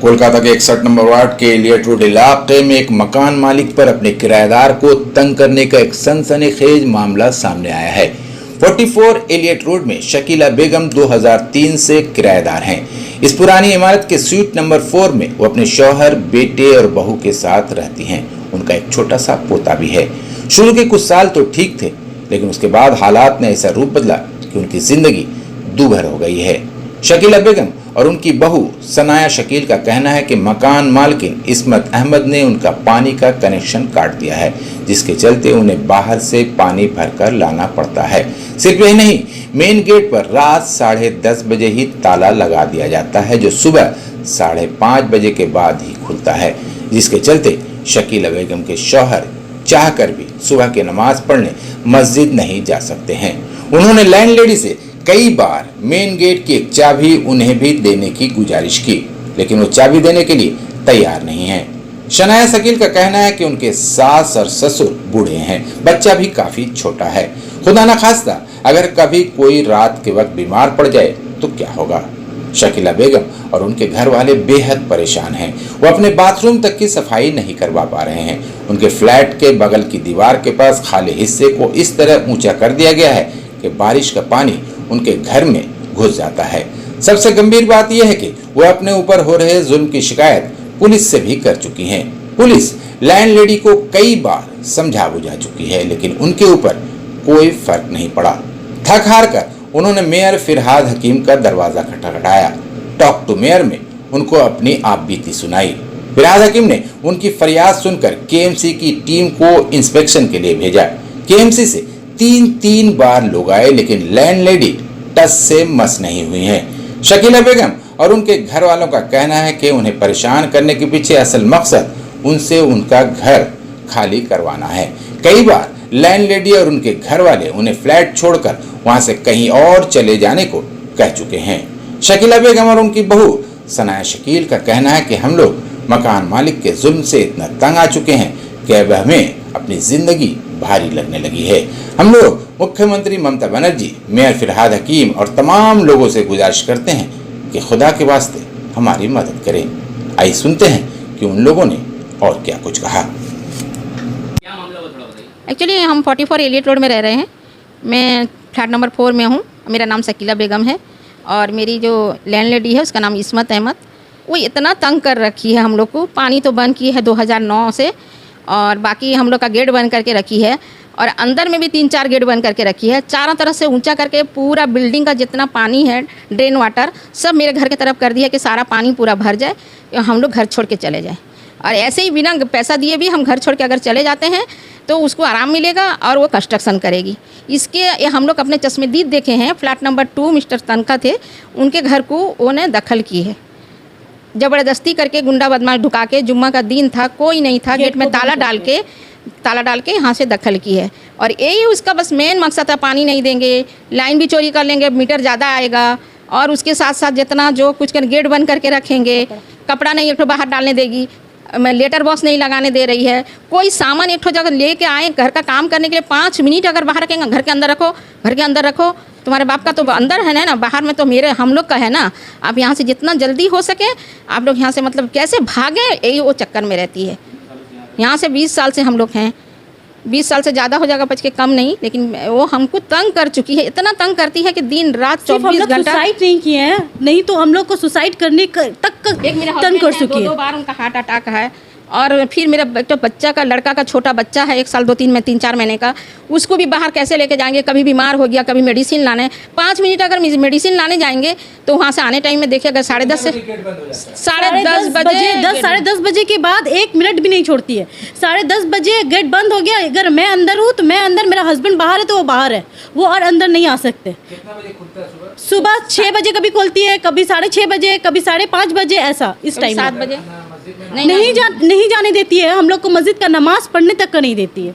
कोलकाता के 61 number ward के Elliott road इलाके में एक मकान मालिक पर अपने किराएदार को तंग करने का एक सनसनीखेज मामला सामने आया है। 44 एलियट रोड में शकीला बेगम 2003 से किराएदार हैं। इस पुरानी इमारत के स्वीट नंबर 4 में वो अपने शौहर, बेटे और बहू के साथ रहती हैं। उनका एक छोटा सा पोता भी है। शुरू के कुछ साल तो ठीक थे, लेकिन उसके बाद हालात ने ऐसा रूप बदला कि उनकी जिंदगी दूभर हो गई है। शकीला बेगम और उनकी बहू सनाया शकील का कहना है कि मकान मालकिन इस्मत अहमद ने उनका पानी का कनेक्शन काट दिया है, जिसके चलते उन्हें बाहर से पानी भरकर लाना पड़ता है। सिर्फ यही नहीं, मेन गेट पर रात 10:30 बजे ही ताला लगा दिया जाता है, जो सुबह 5:30 बजे के बाद ही खुलता है, जिसके चलते शकीला बेगम के शौहर चाहकर भी सुबह की नमाज पढ़ने मस्जिद नहीं जा सकते हैं। उन्होंने लैंडलेडी से कई बार मेन गेट की एक चाबी उन्हें भी देने की गुजारिश की, लेकिन वो चाबी देने के लिए तैयार नहीं है। सनाया शकील का कहना है कि उनके सास और ससुर बूढ़े हैं, बच्चा भी काफी छोटा है। खुदा न खास्ता अगर कभी कोई रात के वक्त बीमार पड़ जाए तो क्या होगा। शकीला बेगम और उनके घर वाले बेहद परेशान हैं। वो अपने बाथरूम तक की सफाई नहीं करवा पा रहे हैं। उनके फ्लैट के बगल की दीवार के पास खाली हिस्से को इस तरह ऊंचा कर दिया गया है कि बारिश का पानी उनके घर में घुस जाता है। सबसे गंभीर बात यह है कि वो अपने ऊपर हो रहे जुल्म की शिकायत पुलिस से भी कर चुकी हैं। पुलिस लैंडलेडी को कई बार समझा बुझा चुकी है, लेकिन उनके ऊपर कोई फर्क नहीं पड़ा। थक हार कर उन्होंने मेयर फिरहाद हकीम का दरवाजा खटखटाया। टॉक टू मेयर में उनको अपनी आपबीती सुनाई। फिरहाद हकीम ने उनकी फरियाद सुनकर केएमसी की टीम को इंस्पेक्शन के लिए भेजा। केएमसी से तीन बार लोग आए, लेकिन लैंडलेडी टस से मस नहीं हुई हैं। शकीला बेगम और उनके घर वालों का कहना है कि उन्हें परेशान करने के पीछे असल मकसद उनसे उनका घर खाली करवाना है। कई बार लैंडलेडी और उनके घर वाले उन्हें फ्लैट छोड़कर वहां से कहीं और चले जाने को कह चुके हैं। शकीला बेगम और उनकी बहू सनाया शकील का कहना है कि हम लोग मकान मालिक के जुल्म से इतना तंग आ चुके हैं कि अब हमें अपनी जिंदगी भारी लगने लगी है। हम लोग मुख्यमंत्री ममता बनर्जी, मेयर फिरहाद हकीम और तमाम लोगों से गुजारिश करते हैं कि खुदा के वास्ते हमारी मदद करें। आइए सुनते हैं कि उन लोगों ने और क्या कुछ कहा। एक्चुअली हम 44 एलियट रोड में रह रहे हैं। मैं फ्लैट नंबर 4 में हूँ। मेरा नाम शकीला बेगम है और मेरी जो लैंडलेडी है उसका नाम इस्मत अहमद। वो इतना तंग कर रखी है हम लोग को। पानी तो बंद की है 2009 से, और बाकी हम लोग का गेट बंद करके रखी है, और अंदर में भी 3-4 गेट बंद करके रखी है। चारों तरफ से ऊंचा करके पूरा बिल्डिंग का जितना पानी है, ड्रेन वाटर सब मेरे घर की तरफ कर दिया कि सारा पानी पूरा भर जाए, हम लोग घर छोड़ के चले जाएं। और ऐसे ही बिना पैसा दिए भी हम घर छोड़ के अगर चले जाते हैं तो उसको आराम मिलेगा और वो कंस्ट्रक्शन करेगी। इसके हम लोग अपने चश्मेदीद देखे हैं। फ्लैट नंबर 2 मिस्टर तनखा थे, उनके घर को उन्हें दखल की है, ज़बरदस्ती करके गुंडा बदमाश ढुका के। जुम्मा का दिन था, कोई नहीं था, गेट में ताला डाल के यहाँ से दखल की है। और यही उसका बस मेन मकसद था, पानी नहीं देंगे, लाइन भी चोरी कर लेंगे, मीटर ज़्यादा आएगा, और उसके साथ साथ जितना जो कुछ कर गेट बंद करके रखेंगे। कपड़ा नहीं एक ठो बाहर डालने देगी, मैं लेटर बॉक्स नहीं लगाने दे रही है। कोई सामान एक ठो जगह लेके आए घर का काम करने के लिए 5 मिनट अगर बाहर रखेंगे, घर के अंदर रखो, घर के अंदर रखो। तुम्हारे बाप का तो अंदर है ना, बाहर में तो मेरे हम लोग का है ना। आप यहाँ से जितना जल्दी हो सके आप लोग यहाँ से मतलब कैसे भागें, यही वो चक्कर में रहती है। यहाँ से 20 साल से हम लोग हैं। 20 साल से ज़्यादा हो जाएगा, बच के कम नहीं, लेकिन वो हमको तंग कर चुकी है। इतना तंग करती है कि दिन रात 24 घंटा। सुसाइड नहीं किए हैं, नहीं तो हम लोग को सुसाइड करने तक तंग कर चुकी है। 2 बार उनका हार्ट अटैक है। और फिर मेरा तो बच्चा का, लड़का का छोटा बच्चा है 1 साल 2-3 में 3-4 महीने का, उसको भी बाहर कैसे लेके जाएंगे। कभी बीमार हो गया, कभी मेडिसिन लाने 5 मिनट अगर मेडिसिन लाने जाएंगे तो वहाँ से आने टाइम में देखिए अगर 10:30 से 10:30 बजे 10-10:30 बजे के बाद 1 मिनट भी नहीं छोड़ती है। 10:30 बजे गेट बंद हो गया, अगर मैं अंदर हूँ तो मैं अंदर, मेरा हस्बैंड बाहर है तो वो बाहर है, वो और अंदर नहीं आ सकते। कितना बजे खुलता है सुबह? सुबह 6 बजे कभी खोलती है, कभी 6:30 बजे, कभी 5:30 बजे, ऐसा इस टाइम 7 बजे नहीं जाने देती है। हम लोग को मस्जिद का नमाज पढ़ने तक का नहीं देती है।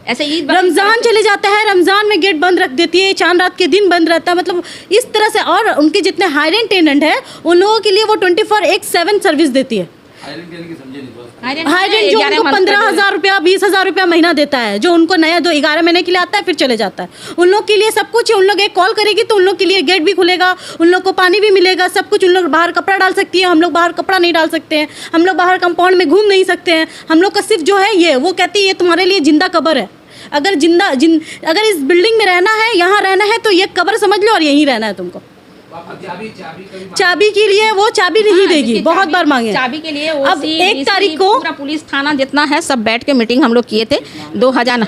ऐसे ईद रमज़ान चले जाता है, रमज़ान में गेट बंद रख देती है, चांद रात के दिन बंद रहता है, मतलब इस तरह से। और उनके जितने हाई रेंट टेनेंट है उन लोगों के लिए वो 24/7 सर्विस देती है। हाई रेंट जो उनको 15,000 रुपया 20,000 रुपया महीना देता है, जो उनको नया 11 महीने के लिए आता है फिर चले जाता है। उन लोग के लिए सब कुछ है, उन लोग एक कॉल करेगी तो उन लोग के लिए गेट भी खुलेगा, उन लोग को पानी भी मिलेगा, सब कुछ। उन लोग बाहर कपड़ा डाल सकती है, हम लोग बाहर कपड़ा नहीं डाल सकते हैं, हम लोग बाहर कंपाउंड में घूम नहीं सकते हैं। हम लोग का सिर्फ जो है ये, वो कहती है ये तुम्हारे लिए जिंदा कब्र है। अगर अगर इस बिल्डिंग में रहना है, यहाँ रहना है तो ये कब्र समझ लो और यहीं रहना है तुमको। चाबी के लिए वो चाबी नहीं देगी, बहुत बार मांगे चाबी के लिए। अब 1 तारीख को पूरा पुलिस थाना जितना है सब बैठ के मीटिंग हम लोग किए थे। 2000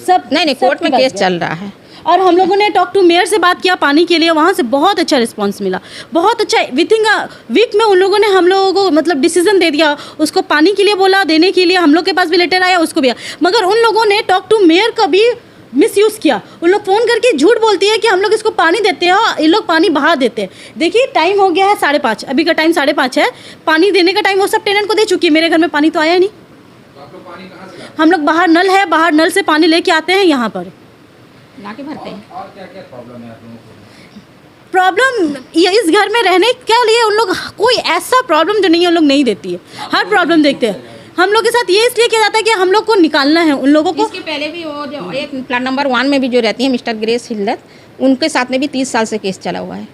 सब नहीं कोर्ट में केस चल रहा है। और हम लोगों ने टॉक टू मेयर से बात किया पानी के लिए, वहाँ से बहुत अच्छा रिस्पांस मिला, बहुत अच्छा। विथिन अ वीक में उन लोगों ने हम लोगों को मतलब डिसीजन दे दिया, उसको पानी के लिए बोला देने के लिए। हम लोग के पास भी लेटर आया, उसको भी आया, मगर उन लोगों ने टॉक टू मेयर का भी मिसयूज़ किया। उन लोग फ़ोन करके झूठ बोलती है कि हम लोग इसको पानी देते हैं और ये लोग पानी बहा देते हैं। देखिए टाइम हो गया है 5:30, अभी का टाइम 5:30 है, पानी देने का टाइम वो सब टेनेंट को दे चुकी है। मेरे घर में पानी तो आया नहीं। हम लोग बाहर नल है, बाहर नल से पानी लेके आते हैं, यहाँ पर लाके भरते हैं। और क्या-क्या प्रॉब्लम है आप लोगों को? प्रॉब्लम ये इस घर में रहने के लिए उन लोग कोई ऐसा प्रॉब्लम जो नहीं है उन लोग नहीं देती है, हर प्रॉब्लम देखते हैं। हम लोग के साथ ये इसलिए किया जाता है कि हम लोग को निकालना है उन लोगों को। इसके पहले भी वो जो एक प्लाट नंबर 1 में भी जो रहती है मिस्टर ग्रेस हिल्लत, उनके साथ में भी 30 साल से केस चला हुआ है।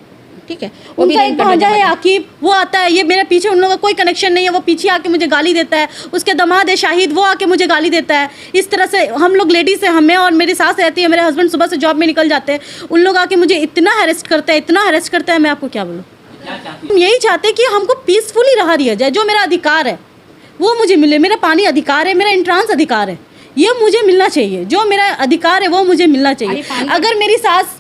ठीक है, वो भी उनका एक भांजा है आकिब, वो आता है, ये मेरे पीछे, उन लोगों का कोई कनेक्शन नहीं है, वो पीछे आके मुझे गाली देता है। उसके दामाद है शाहिद, वो आके मुझे गाली देता है। इस तरह से हम लोग लेडीज़ है, हमें और मेरी सास रहती है, मेरे हस्बैंड सुबह से जॉब में निकल जाते हैं, उन लोग आके मुझे इतना हेरेस्ट करता है, इतना हेरेस्ट करता है, मैं आपको क्या बोलूँ। हम यही चाहते हैं कि हमको पीसफुली रहा दिया जाए, जो मेरा अधिकार है वो मुझे मिले। मेरा पानी अधिकार है, मेरा एंट्रांस अधिकार है, ये मुझे मिलना चाहिए। जो मेरा अधिकार है वो मुझे मिलना चाहिए। अगर मेरी सास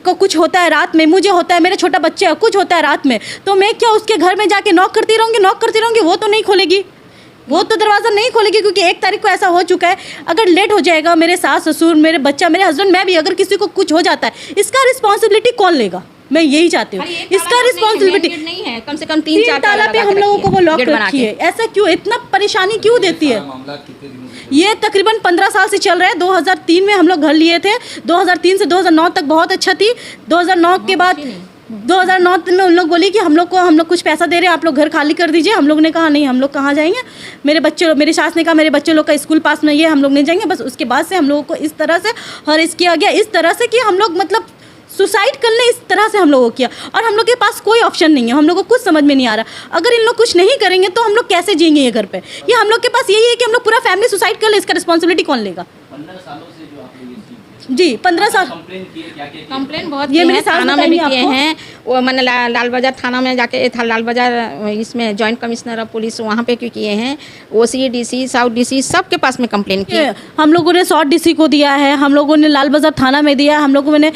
को कुछ होता है रात में, मुझे होता है, मेरे छोटा बच्चे कुछ होता है रात में, तो मैं क्या उसके घर में जाके नॉक करती रहूँगी? वो तो नहीं खोलेगी, वो तो दरवाज़ा नहीं खोलेगी, क्योंकि 1 तारीख को ऐसा हो चुका है। अगर लेट हो जाएगा, मेरे सास ससुर, मेरे बच्चा, मेरे हस्बैंड, मैं भी, अगर किसी को कुछ हो जाता है, इसका रिस्पॉन्सिबिलिटी कौन लेगा? मैं यही चाहती हूँ, इसका रिस्पॉन्सिबिलिटी नहीं है। कम से कम 3-4 ताला पे हम लोगों को वो लॉक रखी है। ऐसा क्यों, इतना परेशानी क्यों देती है? ये तकरीबन 15 साल से चल रहा है। 2003 में हम लोग घर लिए थे, 2003 से 2009 तक बहुत अच्छा थी। 2009 के बाद 2009 में उन लोग बोली कि हम लोग कुछ पैसा दे रहे हैं, आप लोग घर खाली कर दीजिए। हम लोग ने कहा नहीं, हम लोग कहाँ जाएंगे। मेरी सास ने कहा मेरे बच्चे लोग का स्कूल पास में ये, हम लोग नहीं जाएंगे। बस उसके बाद से हम लोगों को इस तरह से हरेस किया गया, इस तरह से कि हम लोग मतलब सुसाइड करने इस तरह से हम लोगों को किया। और हम लोग के पास कोई ऑप्शन नहीं है, हम लोग को कुछ समझ में नहीं आ रहा। अगर इन लोग कुछ नहीं करेंगे तो हम लोग कैसे जिएंगे ये घर पे? ये हम लोग के पास यही है कि हम लोग पूरा फैमिली सुसाइड कर ले, इसका रिस्पॉन्सिबिलिटी कौन लेगा? 15 सालों से जो आप लोग जी 15 साल कंप्लेन बहुत ये किए मेरे हैं, सास थाना में भी बताएंगे किए आपको। हैं। वो मैंने लाल बाजार थाना में जाके था, लाल बाजार इसमें जॉइंट कमिश्नर ऑफ पुलिस वहाँ पे क्यों किए हैं, OC DC साउथ DC सबके पास में कंप्लेन की। हम लोगों ने साउथ DC को दिया है, हम लोगों ने लाल बाजार थाना में दिया है, हम लोगों ने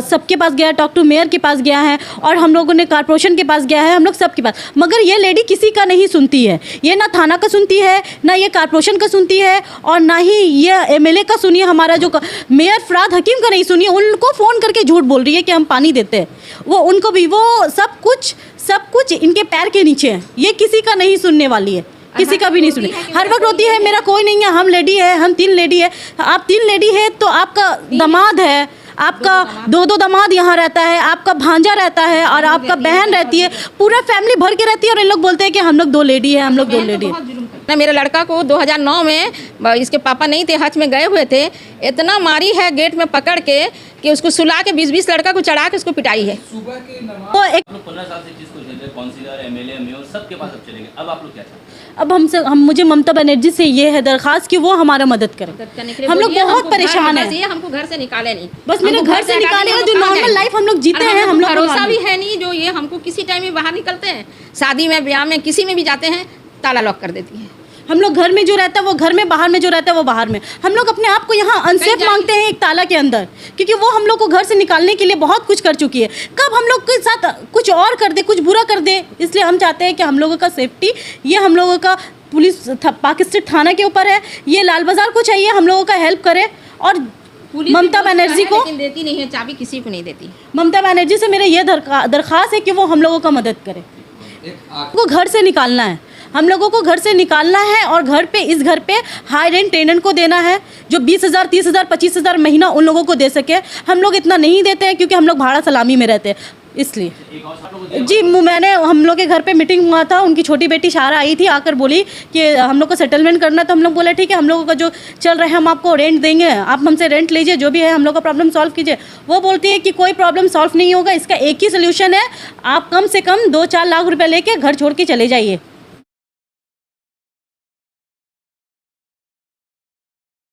सबके पास गया, टॉक टू मेयर के पास गया है, और हम लोगों ने कॉर्पोरेशन के पास गया है, हम लोग सबके पास। मगर ये लेडी किसी का नहीं सुनती है, ये ना थाना का सुनती है, ना ये कॉर्पोरेशन का सुनती है, और ना ही ये MLA का सुनिए, हमारा जो मेयर फराद हकीम का नहीं सुनिए। उनको फ़ोन करके झूठ बोल रही है कि हम पानी देते हैं, वो उनको भी, वो सब कुछ इनके पैर के नीचे है। ये किसी का नहीं सुनने वाली है, किसी का भी नहीं सुने। हर वक्त होती है मेरा कोई नहीं है, हम लेडी है, हम 3 लेडी है। आप 3 लेडी है तो आपका दामाद है, आपका 2 दामाद यहाँ रहता है, आपका भांजा रहता है, और आपका बहन रहती है, पूरा फैमिली भर के रहती है। और इन लोग बोलते हैं कि हम लोग 2 लेडी है, हम लोग 2 लेडी है। ना मेरे लड़का को 2009 में इसके पापा नहीं थे, हज में गए हुए थे, इतना मारी है गेट में पकड़ के कि उसको सुला के 20-20 लड़का को चढ़ा के उसको पिटाई है। तो एक 15 साल से जिसको झेल रहे, काउंसिलर, MLA, मेयर सबके पास अब चलेंगे। अब आप लोग क्या चाहते हैं? अब मुझे ममता बनर्जी से ये है दरखास्त कि वो हमारा मदद करें। हम लोग बहुत परेशान हैं, हमको घर से निकाले नहीं, बस मेरे घर से निकाले, जो नॉर्मल लाइफ हम लोग जीते हैं, हम लोग भरोसा भी है नहीं। जो ये हमको किसी टाइम में बाहर निकलते हैं, शादी में, ब्याह में, किसी में भी जाते हैं, ताला लॉक कर देती है। हम लोग घर में जो रहता है वो घर में, बाहर में जो रहता है वो बाहर में। हम लोग अपने आप को यहाँ अनसेफ मांगते हैं एक ताला के अंदर, क्योंकि वो हम लोग को घर से निकालने के लिए बहुत कुछ कर चुकी है। कब हम लोग के साथ कुछ और कर दे, कुछ बुरा कर दे, इसलिए हम चाहते हैं कि हम लोगों का सेफ्टी, ये हम लोगों का पुलिस पाकिस्तान थाना के ऊपर है, ये लाल बाजार को चाहिए हम लोगों का हेल्प करे। और ममता बनर्जी को देती नहीं है चाबी, किसी को नहीं देती। ममता बनर्जी से मेरा ये दरख्वास्त है कि वो हम लोगों का मदद करे। वो घर से निकालना है, हम लोगों को घर से निकालना है, और इस घर पे हाई रेंट टेनेंट को देना है, जो 20,000, 30,000, 25,000 महीना उन लोगों को दे सके। हम लोग इतना नहीं देते हैं क्योंकि हम लोग भाड़ा सलामी में रहते हैं। इसलिए एक और आप लोगों को जी मैंने हम लोग के घर पे मीटिंग हुआ था, उनकी छोटी बेटी शारा आई थी, आकर बोली कि हम लोग को सेटलमेंट करना, तो हम लोग बोला ठीक है, हम लोगों का जो चल रहा है हम आपको रेंट देंगे, आप हमसे रेंट लीजिए, जो भी है हम लोग का प्रॉब्लम सॉल्व कीजिए। वो बोलती है कि कोई प्रॉब्लम सॉल्व नहीं होगा, इसका एक ही सोल्यूशन है, आप कम से कम 2-4 लाख रुपए लेके घर छोड़ के चले जाइए।